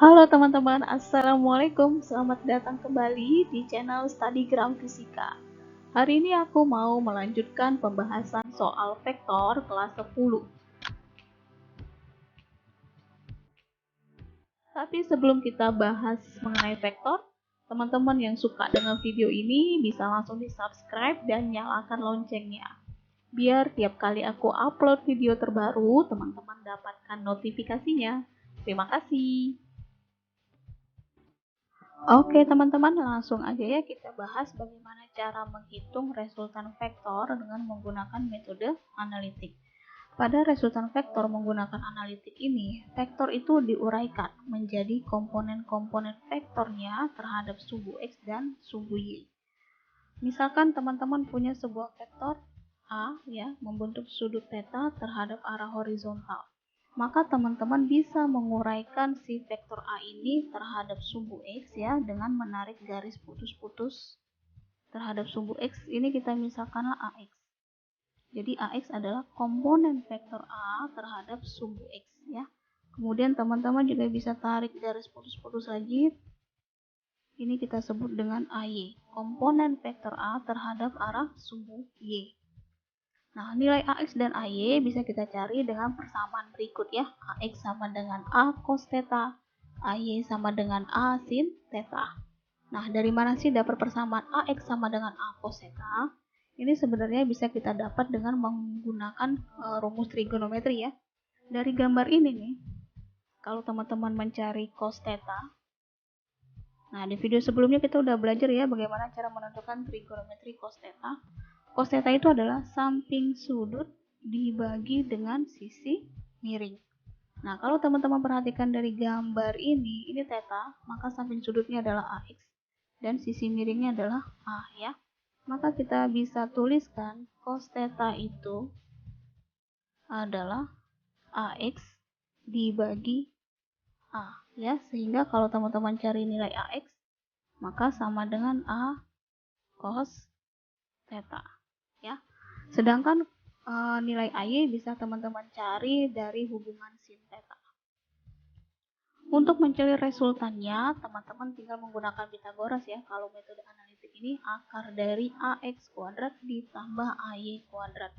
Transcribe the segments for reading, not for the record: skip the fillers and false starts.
Halo teman-teman, Assalamualaikum. Selamat datang kembali di channel Studygram Fisika. Hari ini aku mau melanjutkan pembahasan soal vektor kelas 10. Tapi sebelum kita bahas mengenai vektor, teman-teman yang suka dengan video ini bisa langsung di subscribe dan nyalakan loncengnya. Biar tiap kali aku upload video terbaru, teman-teman dapatkan notifikasinya. Terima kasih. Oke teman-teman, langsung aja ya kita bahas bagaimana cara menghitung resultan vektor dengan menggunakan metode analitik. Pada resultan vektor menggunakan analitik ini, vektor itu diuraikan menjadi komponen-komponen vektornya terhadap sumbu X dan sumbu Y. Misalkan teman-teman punya sebuah vektor A ya, membentuk sudut theta terhadap arah horizontal. Maka teman-teman bisa menguraikan si vektor A ini terhadap sumbu X ya dengan menarik garis putus-putus terhadap sumbu X. Ini kita misalkanlah AX. Jadi AX adalah komponen vektor A terhadap sumbu X ya. Kemudian teman-teman juga bisa tarik garis putus-putus lagi. Ini kita sebut dengan AY, komponen vektor A terhadap arah sumbu Y. Nah, nilai AX dan AY bisa kita cari dengan persamaan berikut ya. AX sama dengan A cos theta, AY sama dengan A sin theta. Nah, dari mana sih dapat persamaan AX sama dengan A cos theta? Ini sebenarnya bisa kita dapat dengan menggunakan rumus trigonometri ya. Dari gambar ini nih, kalau teman-teman mencari cos theta, nah di video sebelumnya kita udah belajar ya bagaimana cara menentukan trigonometri cos theta. Cos theta itu adalah samping sudut dibagi dengan sisi miring. Nah, kalau teman-teman perhatikan dari gambar ini theta, maka samping sudutnya adalah AX dan sisi miringnya adalah A ya. Maka kita bisa tuliskan cos theta itu adalah AX dibagi A ya, sehingga kalau teman-teman cari nilai AX maka sama dengan A cos theta ya. Sedangkan nilai AY bisa teman-teman cari dari hubungan sin theta. Untuk mencari resultannya, teman-teman tinggal menggunakan Pitagoras ya. Kalau metode analitik ini akar dari AX kuadrat ditambah AY kuadrat.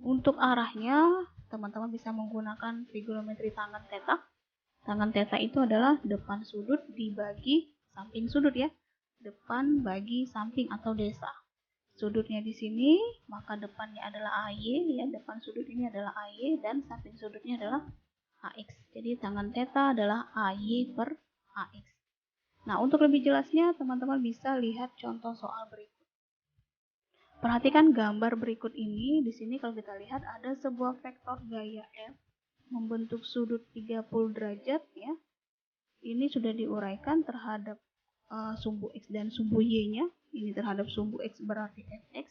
Untuk arahnya, teman-teman bisa menggunakan trigonometri tangen theta. Tangen theta itu adalah depan sudut dibagi samping sudut ya. Depan bagi samping atau desa. Sudutnya di sini, maka depannya adalah AY ya, depan sudut ini adalah AY dan samping sudutnya adalah AX. Jadi tangen theta adalah AY per AX. Nah, untuk lebih jelasnya teman-teman bisa lihat contoh soal berikut. Perhatikan gambar berikut ini. Di sini kalau kita lihat ada sebuah vektor gaya F membentuk sudut 30 derajat ya. Ini sudah diuraikan terhadap sumbu X dan sumbu Y-nya. Ini terhadap sumbu X berarti Fx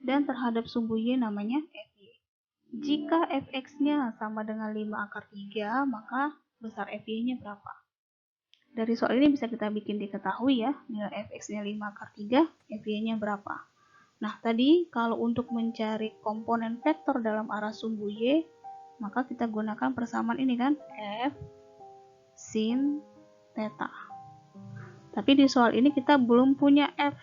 dan terhadap sumbu Y namanya Fy. Jika Fx-nya sama dengan 5 akar 3, maka besar Fy-nya berapa? Dari soal ini bisa kita bikin diketahui ya, nilai Fx-nya 5 akar 3, Fy-nya berapa? Nah, tadi kalau untuk mencari komponen vektor dalam arah sumbu Y, maka kita gunakan persamaan ini kan, F sin theta. Tapi di soal ini kita belum punya F.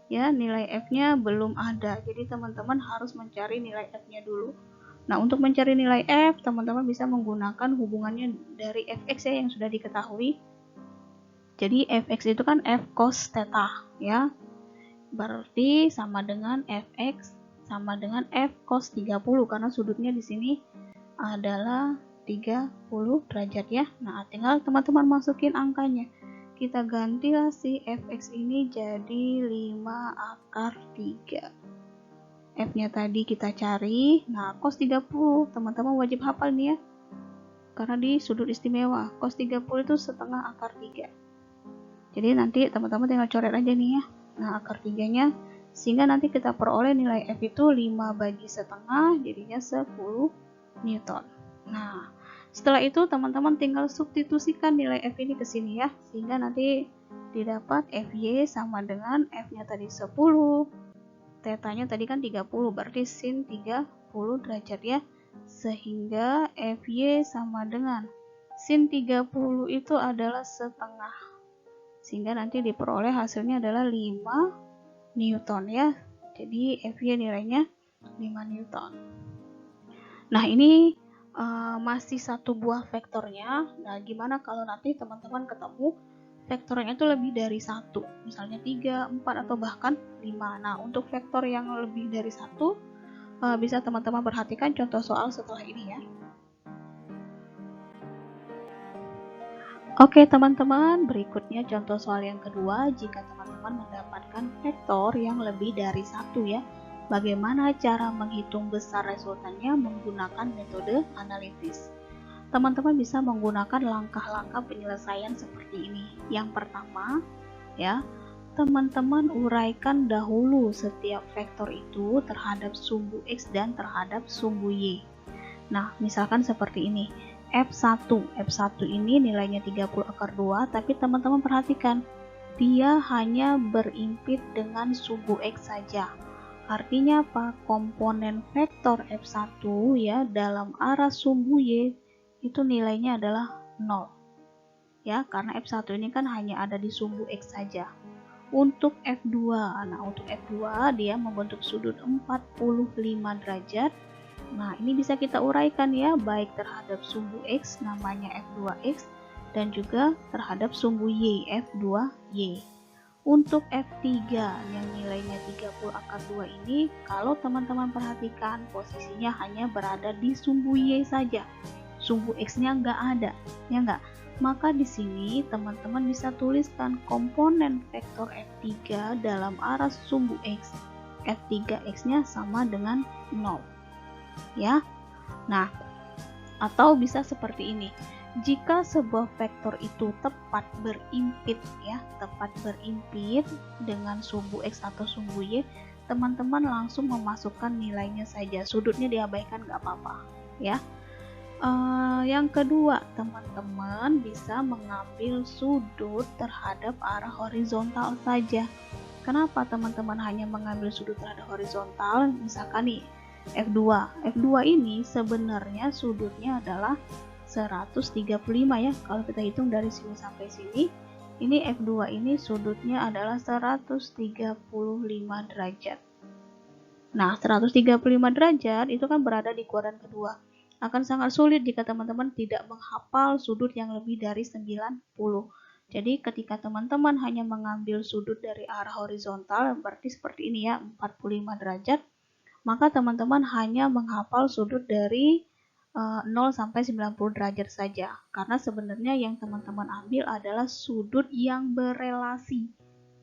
Ya, nilai F-nya belum ada. Jadi teman-teman harus mencari nilai F-nya dulu. Nah, untuk mencari nilai F, teman-teman bisa menggunakan hubungannya dari Fx ya yang sudah diketahui. Jadi Fx itu kan F cos theta ya. Berarti sama dengan Fx sama dengan F cos 30 karena sudutnya di sini adalah 30 derajat ya. Nah, tinggal teman-teman masukin angkanya. Kita gantilah si Fx ini jadi 5 akar 3. F-nya tadi kita cari. Nah, cos 30 teman-teman wajib hafal nih ya. Karena di sudut istimewa, cos 30 itu setengah akar 3. Jadi nanti teman-teman tinggal coret aja nih ya. Nah, akar 3-nya sehingga nanti kita peroleh nilai F itu 5 bagi setengah jadinya 10 Newton. Nah, setelah itu teman-teman tinggal substitusikan nilai F ini ke sini ya, sehingga nanti didapat Fy sama dengan F-nya tadi 10, theta-nya tadi kan 30, berarti sin 30 derajat ya, sehingga Fy sama dengan sin 30 itu adalah setengah, sehingga nanti diperoleh hasilnya adalah 5 Newton ya. Jadi F-nya nilainya 5 Newton. Nah, ini masih satu buah vektornya. Nah, gimana kalau nanti teman-teman ketemu vektornya itu lebih dari 1, misalnya 3, 4, atau bahkan 5. Nah, untuk vektor yang lebih dari 1, bisa teman-teman perhatikan contoh soal setelah ini ya. Oke teman-teman, berikutnya contoh soal yang kedua. Jika teman-teman mendapatkan vektor yang lebih dari 1 ya, bagaimana cara menghitung besar resultannya menggunakan metode analitis? Teman-teman bisa menggunakan langkah-langkah penyelesaian seperti ini. Yang pertama ya, teman-teman uraikan dahulu setiap vektor itu terhadap sumbu X dan terhadap sumbu Y. Nah, misalkan seperti ini. F1 ini nilainya 30/2, tapi teman-teman perhatikan, dia hanya berimpit dengan sumbu X saja. Artinya apa? Komponen vektor F1 ya dalam arah sumbu Y itu nilainya adalah 0. Ya, karena F1 ini kan hanya ada di sumbu X saja. Untuk F2, nah untuk F2 dia membentuk sudut 45 derajat. Nah, ini bisa kita uraikan ya, baik terhadap sumbu X namanya F2X dan juga terhadap sumbu Y F2Y. Untuk F3 yang nilainya 30/2 ini, kalau teman-teman perhatikan posisinya hanya berada di sumbu Y saja. Sumbu X-nya nggak ada, ya nggak? Maka di sini teman-teman bisa tuliskan komponen vektor F3 dalam arah sumbu X. F3X-nya sama dengan 0. Ya. Nah, atau bisa seperti ini. Jika sebuah vektor itu tepat berimpit ya, tepat berimpit dengan sumbu X atau sumbu Y, teman-teman langsung memasukkan nilainya saja. Sudutnya diabaikan nggak apa-apa, ya. Yang kedua, teman-teman bisa mengambil sudut terhadap arah horizontal saja. Kenapa teman-teman hanya mengambil sudut terhadap horizontal? Misalkan nih, F2 ini sebenarnya sudutnya adalah 135 ya. Kalau kita hitung dari sini sampai sini, ini F2 ini sudutnya adalah 135 derajat. Nah, 135 derajat itu kan berada di kuadran kedua. Akan sangat sulit jika teman-teman tidak menghafal sudut yang lebih dari 90. Jadi ketika teman-teman hanya mengambil sudut dari arah horizontal, berarti seperti ini ya, 45 derajat. Maka teman-teman hanya menghafal sudut dari 0 sampai 90 derajat saja. Karena sebenarnya yang teman-teman ambil adalah sudut yang berelasi.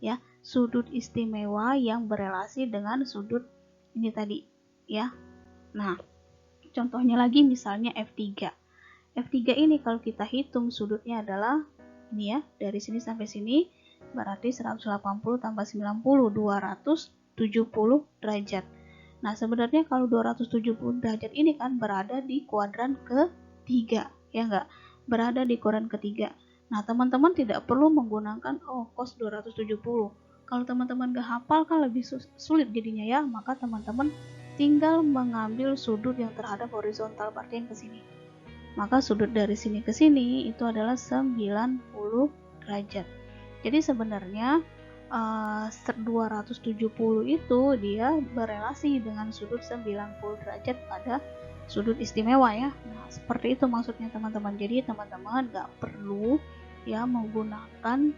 Ya, sudut istimewa yang berelasi dengan sudut ini tadi. Ya. Nah, contohnya lagi misalnya F3. F3 ini kalau kita hitung sudutnya adalah ini ya, dari sini sampai sini berarti 180 tambah 90, 270 derajat. Nah, sebenarnya kalau 270 derajat ini kan berada di kuadran ketiga, ya enggak? Berada di kuadran ketiga. Nah, teman-teman tidak perlu menggunakan cos 270. Kalau teman-teman gak hafal kan lebih sulit jadinya ya, maka teman-teman tinggal mengambil sudut yang terhadap horizontal, berarti yang ke sini. Maka sudut dari sini ke sini itu adalah 90 derajat. Jadi sebenarnya 270 itu dia berelasi dengan sudut 90 derajat pada sudut istimewa ya. Nah, seperti itu maksudnya teman-teman. Jadi teman-teman gak perlu ya menggunakan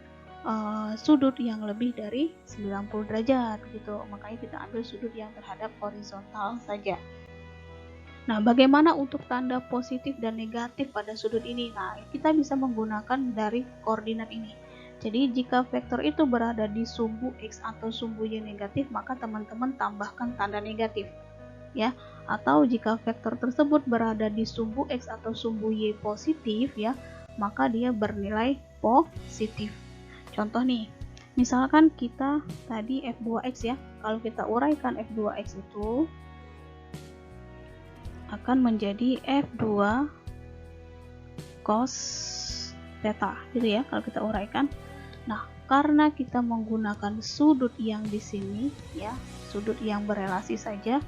sudut yang lebih dari 90 derajat gitu. Makanya kita ambil sudut yang terhadap horizontal saja. Nah, bagaimana untuk tanda positif dan negatif pada sudut ini? Nah, kita bisa menggunakan dari koordinat ini. Jadi, jika vektor itu berada di sumbu X atau sumbu Y negatif, maka teman-teman tambahkan tanda negatif. Ya, atau jika vektor tersebut berada di sumbu X atau sumbu Y positif, ya, maka dia bernilai positif. Contoh nih, misalkan kita tadi F2X ya, kalau kita uraikan F2X itu akan menjadi F2 cos theta gitu ya kalau kita uraikan. Nah, karena kita menggunakan sudut yang di sini ya, sudut yang berelasi saja,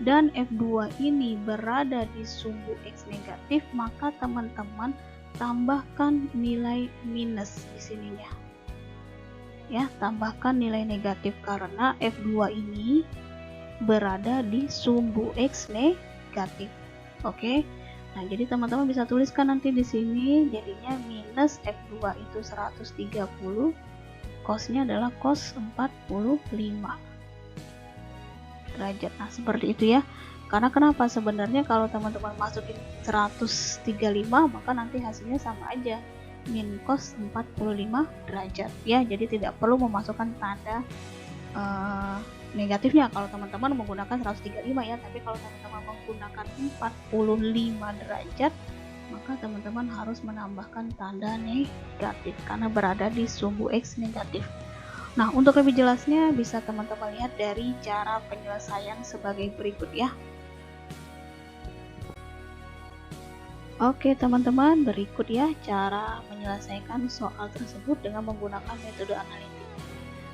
dan F2 ini berada di sumbu X negatif, maka teman-teman tambahkan nilai minus di sininya. Ya, tambahkan nilai negatif karena F2 ini berada di sumbu X negatif. Oke. Nah, jadi teman-teman bisa tuliskan nanti di sini jadinya minus F2 itu 130, cosnya adalah cos 45 derajat. Nah, seperti itu ya. Karena kenapa? Sebenarnya kalau teman-teman masukin 135 maka nanti hasilnya sama aja, min cos 45 derajat ya. Jadi tidak perlu memasukkan tanda negatifnya kalau teman-teman menggunakan 135 ya. Tapi kalau teman-teman menggunakan 45 derajat maka teman-teman harus menambahkan tanda negatif karena berada di sumbu X negatif. Nah, untuk lebih jelasnya bisa teman-teman lihat dari cara penyelesaian sebagai berikut ya. Oke teman-teman, berikut ya cara menyelesaikan soal tersebut dengan menggunakan metode analitik.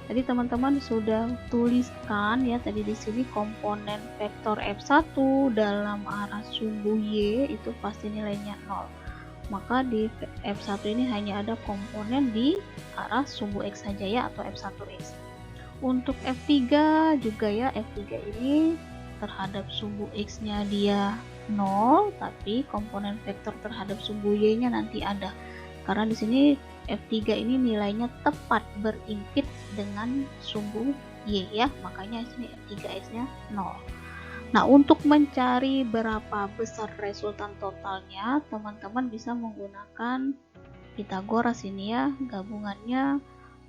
Tadi teman-teman sudah tuliskan ya tadi di sini komponen vektor F1 dalam arah sumbu Y itu pasti nilainya 0. Maka di F1 ini hanya ada komponen di arah sumbu X saja ya, atau F1X. Untuk F3 juga ya, F3 ini terhadap sumbu X-nya dia 0, tapi komponen vektor terhadap sumbu Y-nya nanti ada. Karena di sini F3 ini nilainya tepat berimpit dengan sumbu Y ya, makanya sini F3X-nya 0. Nah, untuk mencari berapa besar resultan totalnya, teman-teman bisa menggunakan Pythagoras ini ya, gabungannya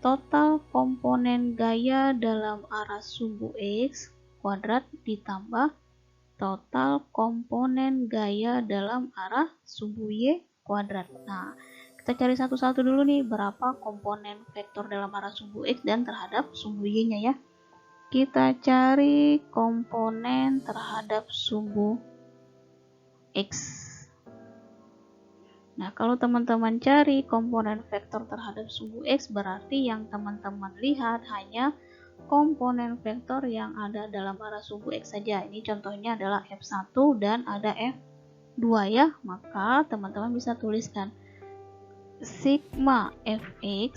total komponen gaya dalam arah sumbu X kuadrat ditambah total komponen gaya dalam arah sumbu Y kuadrat. Nah, kita cari satu-satu dulu nih berapa komponen vektor dalam arah sumbu X dan terhadap sumbu Y-nya ya. Kita cari komponen terhadap sumbu X. Nah, kalau teman-teman cari komponen vektor terhadap sumbu X berarti yang teman-teman lihat hanya komponen vektor yang ada dalam arah sumbu X saja. Ini contohnya adalah F1 dan ada F2 ya. Maka teman-teman bisa tuliskan sigma Fx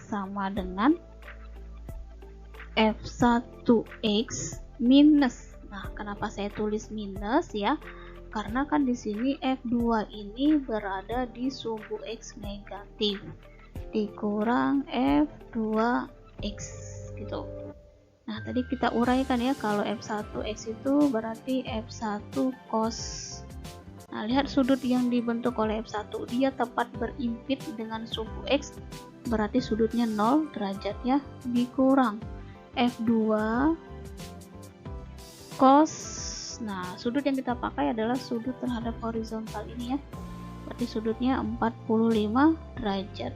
sama dengan F1X minus. Nah, kenapa saya tulis minus ya? Karena kan di sini F2 ini berada di sumbu X negatif dikurang F2X gitu. Nah, tadi kita uraikan ya, kalau F1X itu berarti F1 cos. Nah, lihat sudut yang dibentuk oleh F1, dia tepat berimpit dengan sumbu X, berarti sudutnya 0 derajat ya, dikurang F2 cos. Nah, sudut yang kita pakai adalah sudut terhadap horizontal ini ya, berarti sudutnya 45 derajat.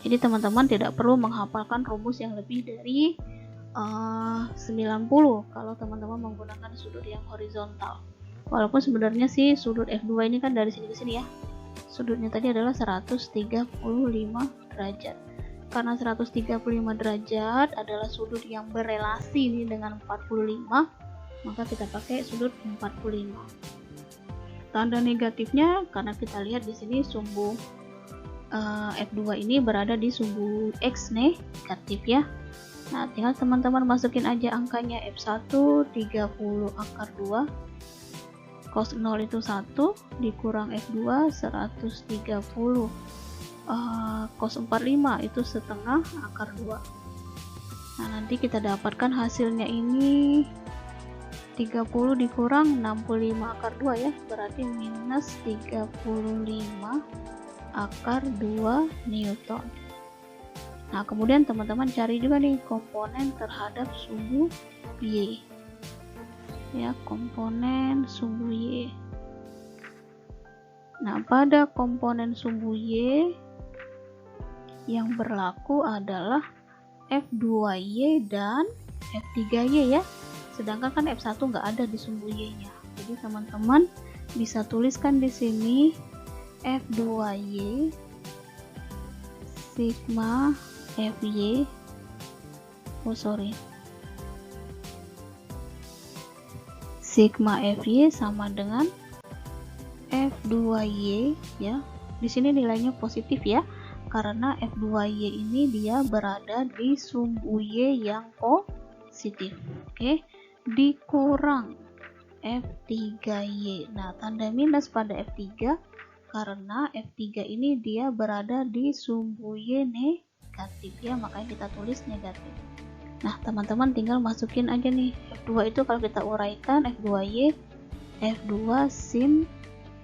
Jadi teman-teman tidak perlu menghafalkan rumus yang lebih dari 90 kalau teman-teman menggunakan sudut yang horizontal. Walaupun sebenarnya sih sudut F2 ini kan dari sini ke sini ya. Sudutnya tadi adalah 135 derajat. Karena 135 derajat adalah sudut yang berelasi ini dengan 45, maka kita pakai sudut 45. Tanda negatifnya karena kita lihat di sini sumbu F2 ini berada di sumbu X negatif ya. Nah, tinggal teman-teman masukin aja angkanya. F1 30 akar 2 cos 0 itu 1 dikurang F2 130 cos 45 itu setengah akar 2. Nah, nanti kita dapatkan hasilnya ini 30 dikurang 65 akar 2 ya, berarti minus 35 akar 2 Newton. Nah, kemudian teman-teman cari juga nih komponen terhadap sumbu Y ya, komponen sumbu Y. Nah, pada komponen sumbu Y yang berlaku adalah F2Y dan F3Y ya, sedangkan kan F1 nggak ada di sumbu Y nya. Jadi teman-teman bisa tuliskan di sini F2Y sigma Fy sigma Fy sama dengan F2Y ya. Di sini nilainya positif ya, karena F2Y ini dia berada di sumbu Y yang positif. Oke, dikurang F3Y. Nah, tanda minus pada F3 karena F3 ini dia berada di sumbu Y negatif ya, makanya kita tulis negatif. Nah, teman-teman tinggal masukin aja nih. F2 itu kalau kita uraikan F2Y, F2 sin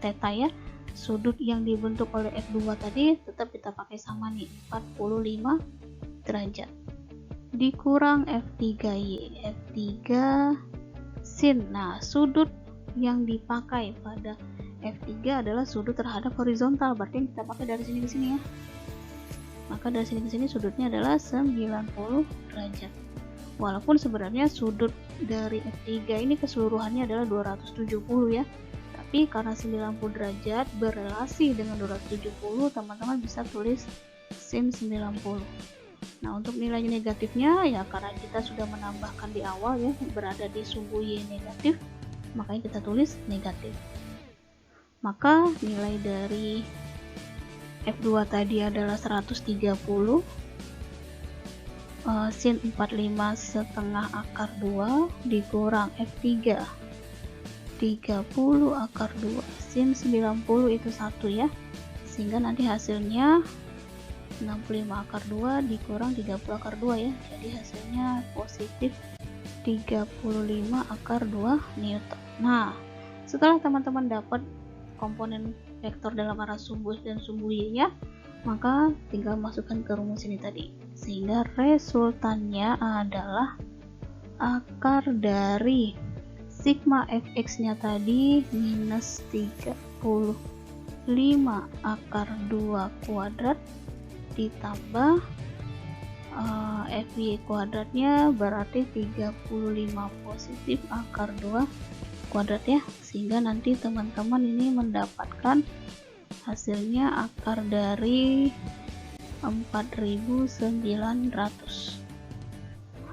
theta ya. Sudut yang dibentuk oleh F2 tadi tetap kita pakai sama nih, 45 derajat. Dikurang F3Y, F3 sin. Nah, sudut yang dipakai pada F3 adalah sudut terhadap horizontal, berarti kita pakai dari sini ke sini ya. Maka dari sini ke sini sudutnya adalah 90 derajat. Walaupun sebenarnya sudut dari F3 ini keseluruhannya adalah 270 ya. Tapi karena 90 derajat berelasi dengan 270, teman-teman bisa tulis sin 90. Nah, untuk nilai negatifnya ya karena kita sudah menambahkan di awal ya, berada di sumbu Y negatif, makanya kita tulis negatif. Maka nilai dari F2 tadi adalah 130 sin 45 setengah akar 2 dikurang F3 30 akar 2 sin 90 itu 1 ya, sehingga nanti hasilnya 65 akar 2 dikurang 30 akar 2 ya, jadi hasilnya positif 35 akar 2 Newton. Nah, setelah teman-teman dapat komponen vektor dalam arah sumbu dan sumbu Y nya, maka tinggal masukkan ke rumus ini tadi, sehingga resultannya adalah akar dari sigma fx nya tadi minus 35 akar 2 kuadrat ditambah fy kuadratnya berarti 35 positif akar 2 kuadrat ya, sehingga nanti teman-teman ini mendapatkan hasilnya akar dari 4900.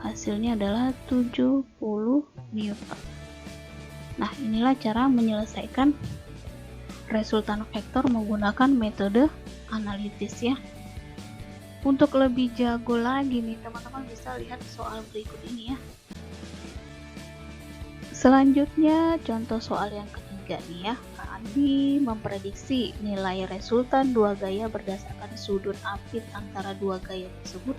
Hasilnya adalah 70 Newton. Nah, inilah cara menyelesaikan resultan vektor menggunakan metode analitis ya. Untuk lebih jago lagi nih, teman-teman bisa lihat soal berikut ini ya. Selanjutnya contoh soal yang ketiga nih ya. Andi memprediksi nilai resultan dua gaya berdasarkan sudut apit antara dua gaya tersebut.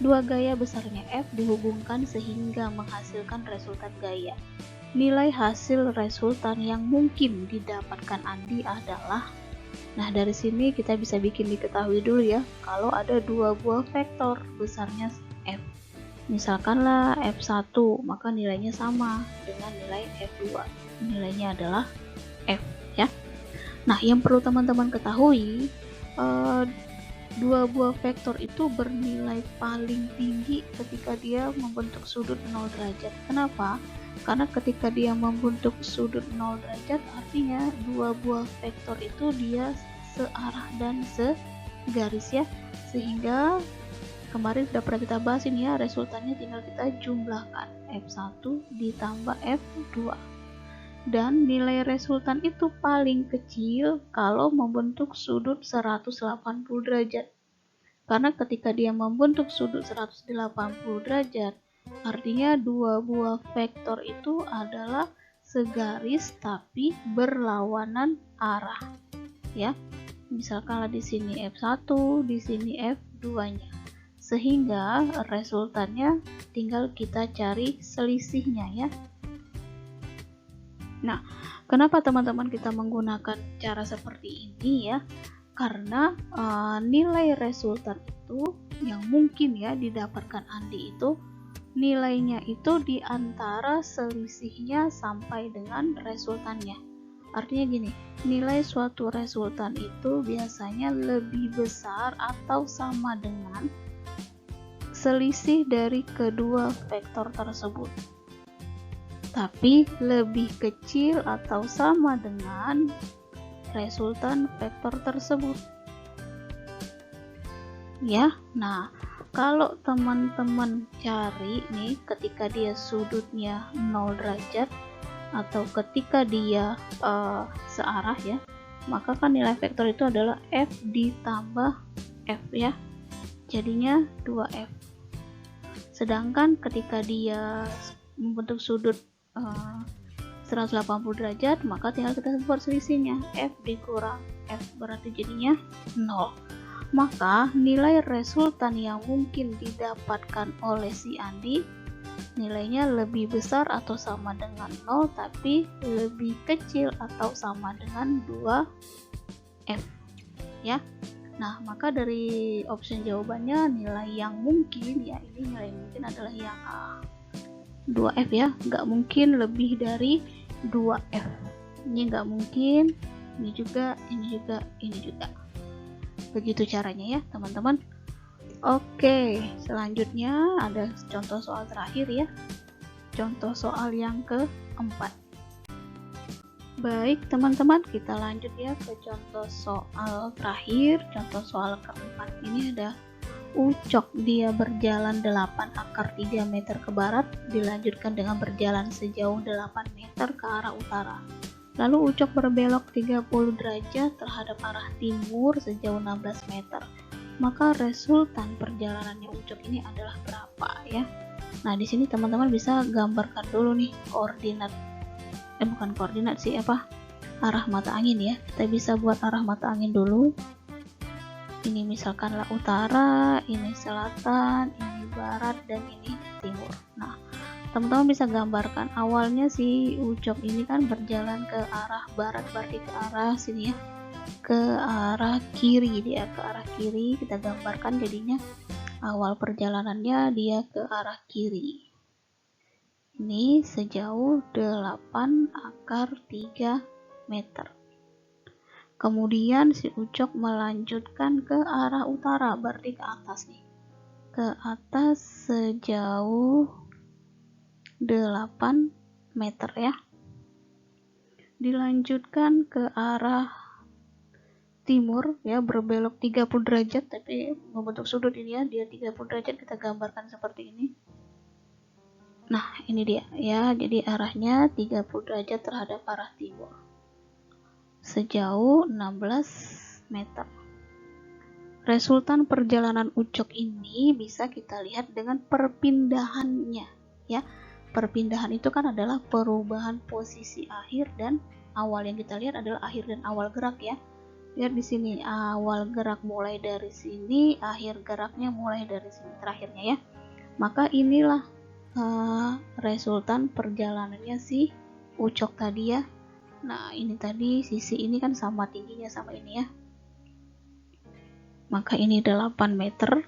Dua gaya besarnya F dihubungkan sehingga menghasilkan resultan gaya. Nilai hasil resultan yang mungkin didapatkan Andi adalah, nah dari sini kita bisa bikin diketahui dulu ya, kalau ada dua buah vektor besarnya F. Misalkanlah F1, maka nilainya sama dengan nilai F2. Nilainya adalah F ya. Nah, yang perlu teman-teman ketahui, dua buah vektor itu bernilai paling tinggi ketika dia membentuk sudut 0 derajat. Kenapa? Karena ketika dia membentuk sudut 0 derajat, artinya dua buah vektor itu dia searah dan segaris ya, sehingga kemarin sudah pernah kita bahas ini ya, resultannya tinggal kita jumlahkan F1 ditambah F2, dan nilai resultan itu paling kecil kalau membentuk sudut 180 derajat. Karena ketika dia membentuk sudut 180 derajat, artinya dua buah vektor itu adalah segaris tapi berlawanan arah ya. Misalkan di sini F1, di sini F2-nya. Sehingga resultannya tinggal kita cari selisihnya ya. Nah, kenapa teman-teman kita menggunakan cara seperti ini ya? Karena nilai resultan itu yang mungkin ya didapatkan Andi itu nilainya itu di antara selisihnya sampai dengan resultannya. Artinya gini, nilai suatu resultan itu biasanya lebih besar atau sama dengan selisih dari kedua vektor tersebut, tapi lebih kecil atau sama dengan resultan vektor tersebut ya. Nah, kalau teman-teman cari nih ketika dia sudutnya 0 derajat, atau ketika dia searah ya, maka kan nilai vektor itu adalah F ditambah F ya, jadinya 2F. Sedangkan ketika dia membentuk sudut 180 derajat, maka tinggal kita buat selisihnya, F dikurang F, berarti jadinya 0. Maka nilai resultan yang mungkin didapatkan oleh si Andi nilainya lebih besar atau sama dengan 0, tapi lebih kecil atau sama dengan 2F ya. Nah, maka dari option jawabannya nilai yang mungkin ya, ini nilai mungkin adalah yang A, 2F ya, nggak mungkin lebih dari 2F. Ini nggak mungkin, ini juga, ini juga, ini juga. Begitu caranya ya teman-teman. Oke, selanjutnya ada contoh soal terakhir ya, contoh soal yang keempat. Baik teman-teman, kita lanjut ya ke contoh soal terakhir. Contoh soal keempat ini ada Ucok, dia berjalan 8 akar 3 meter ke barat, dilanjutkan dengan berjalan sejauh 8 meter ke arah utara. Lalu Ucok berbelok 30 derajat terhadap arah timur sejauh 16 meter. Maka resultan perjalanannya Ucok ini adalah berapa ya? Nah, di sini teman-teman bisa gambarkan dulu nih koordinat. Bukan koordinat sih, arah mata angin ya. Kita bisa buat arah mata angin dulu. Ini misalkanlah utara, ini selatan, ini barat, dan ini timur. Nah, teman-teman bisa gambarkan awalnya si Ucok ini kan berjalan ke arah barat, berarti ke arah sini ya, ke arah kiri, dia ke arah kiri. Kita gambarkan jadinya awal perjalanannya dia ke arah kiri. Ini sejauh 8 akar 3 meter. Kemudian si Ucok melanjutkan ke arah utara, berarti ke atas nih, ke atas sejauh 8 meter ya. Dilanjutkan ke arah timur ya, berbelok 30 derajat, tapi membentuk sudut ini ya, dia 30 derajat, kita gambarkan seperti ini. Nah, ini dia ya, jadi arahnya 30 derajat terhadap arah timur sejauh 16 meter. Resultan perjalanan Ucok ini bisa kita lihat dengan perpindahannya ya. Perpindahan itu kan adalah perubahan posisi akhir dan awal. Yang kita lihat adalah akhir dan awal gerak ya. Lihat di sini, awal gerak mulai dari sini, akhir geraknya mulai dari sini terakhirnya ya. Maka inilah resultan perjalanannya si Ucok tadi ya. Nah, ini tadi sisi ini kan sama tingginya sama ini ya. Maka ini 8 meter.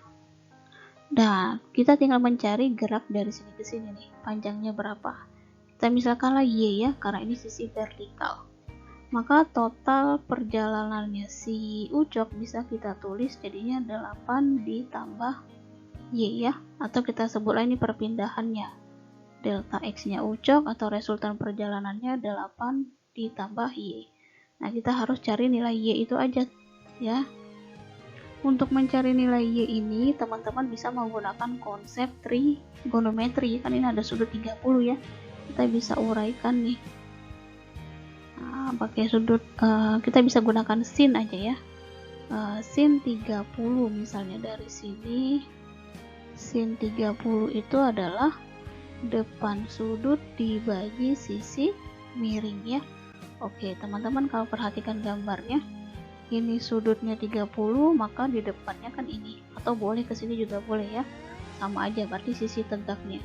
Dan kita tinggal mencari gerak dari sini ke sini nih, panjangnya berapa. Kita misalkanlah Y ya, karena ini sisi vertikal. Maka total perjalanannya si Ucok bisa kita tulis jadinya 8 ditambah Y ya, atau kita sebutlah ini perpindahannya. Delta X-nya Ucok atau resultan perjalanannya 8 ditambah Y. Nah, kita harus cari nilai Y itu aja ya. Untuk mencari nilai Y ini, teman-teman bisa menggunakan konsep trigonometri. Kan ini ada sudut 30 ya. Kita bisa uraikan nih. Nah, pakai sudut, kita bisa gunakan sin aja ya. Sin 30 misalnya dari sini. Sin 30 itu adalah depan sudut dibagi sisi miring ya. Oke, teman-teman kalau perhatikan gambarnya, ini sudutnya 30, maka di depannya kan ini, atau boleh ke sini juga boleh ya, sama aja berarti sisi tegaknya.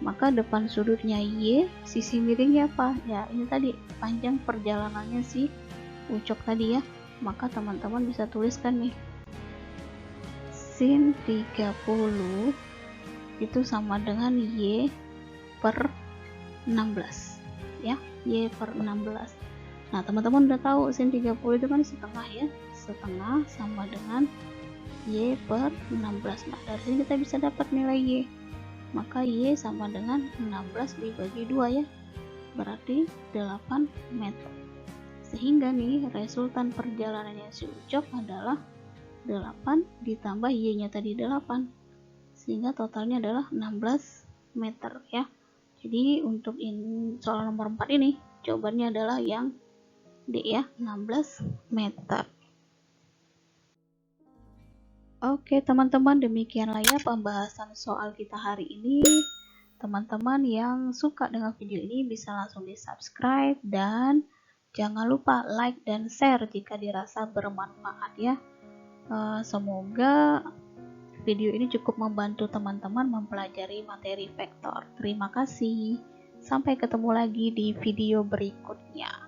Maka depan sudutnya Y, sisi miringnya apa ya, ini tadi panjang perjalanannya si Ucok tadi ya. Maka teman-teman bisa tuliskan nih, sin 30 itu sama dengan Y per 16 ya, Y per 16. Nah, teman-teman udah tahu sin 30 itu kan setengah ya, setengah sama dengan Y per 16. Nah, dari sini kita bisa dapat nilai Y. Maka Y sama dengan 16 dibagi 2 ya, berarti 8 meter. Sehingga nih resultan perjalanannya si Ucok adalah 8 ditambah Y nya tadi 8, sehingga totalnya adalah 16 meter ya. Jadi untuk soal nomor 4 ini jawabannya adalah yang D ya, 16 meter. Oke teman-teman, demikianlah ya pembahasan soal kita hari ini. Teman-teman yang suka dengan video ini bisa langsung di subscribe dan jangan lupa like dan share jika dirasa bermanfaat ya. Semoga video ini cukup membantu teman-teman mempelajari materi vektor. Terima kasih. Sampai ketemu lagi di video berikutnya.